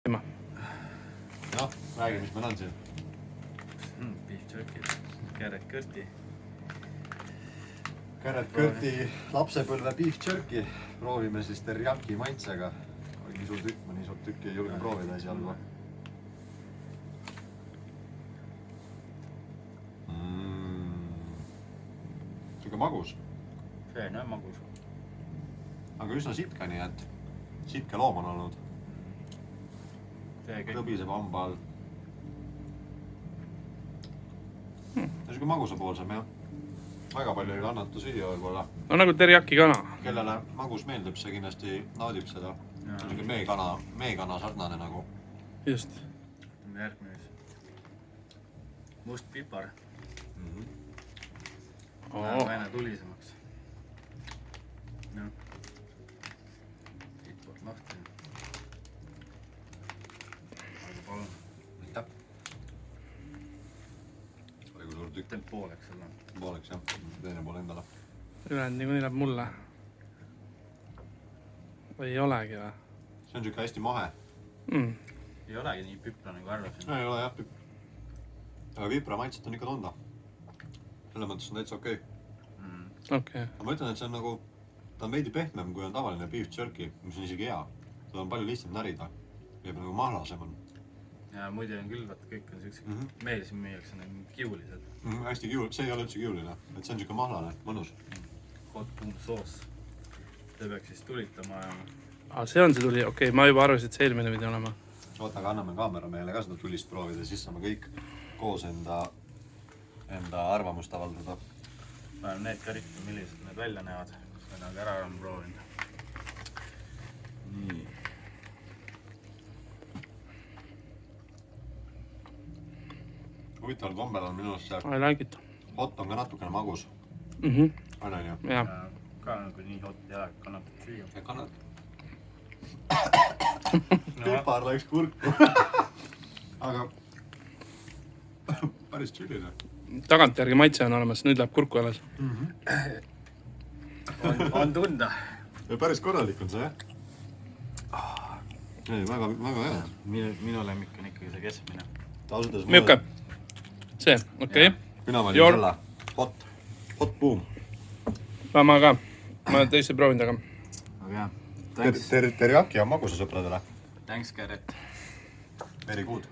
Noh, räägi, mis meil on siin. Beef jerky, Garrett Curti. Garrett Curti lapsepõlve beef jerky. Proovime siis teriyaki maitsega. Oi, nii suur tükk, ma nii suurt tükki ei julge proovida esialgu. Siuke magus. See on jah magus. Aga üsna sitke, nii et sitke loom on olnud. Lõbiseb hamba all. Siuke magusapoolsem, jah. Väga palju ei kannata süüa võib-olla. No nagu teriyaki kana. Kellele magus meeldib, see kindlasti naudib seda. Siuke meekana sarnane nagu. Just. Järgmine. Must pipar. Läheb aina tulisemaks. Siit poolt lahti. Aga palun. Aitäh. Oi, kui suur tükk. Teen pooleks selle. Pooleks, jah. Teine pool endale. Ülejäänud niikuinii läheb mulle. Või ei olegi või? See on siuke hästi mahe. Ei olegi nii pipra nagu arvasin. Ei ole jah. Aga pipra maitset on ikka tunda. Selle mõttes on täitsa okei. Okei. Aga ma ütlen, et see on nagu, ta on veidi pehmem, kui on tavaline beef jerky, mis on isegi hea. Seda on palju lihtsam närida. Jääb nagu mahlasem on. Ja muidu on küll, vaata kõik on sellised, meil siin müüakse need kiulised. Hästi kiul, see ei ole üldse kiuline. Et see on siuke mahlane, mõnus. Hot.soos. See peaks siis tulitama ja... See on see tuli, okei, ma juba arvasin, et see eelmine pidi olema. Oota, aga anname kaamera meile ka seda tulist proovida, siis saame kõik koos enda arvamust avaldada. Panen need ka rikki, millised need välja näevad. See on aga ära olen proovinud. Nii. Huvitaval kombel on minu arust see I like it. hot on ka natukene magus. On ju? Jah. Ka nagu nii hot ja kannatab süüa. Ja kannad. Pipar läks kurku. Aga päris chilline. Tagantjärgi maitse on olemas, nüüd läheb kurku alles. On tunda. Ja päris korralik on see, jah? Ei, väga hea. Minu lemmik on ikkagi see keskmine. Milke? See, okei. Mina valin selle. Hot boom. Ma ka. Ma olen teiste proovinud, aga... Aga jah. Teriyaki on magusa sõpradele. Thanks, Garrett. Very good.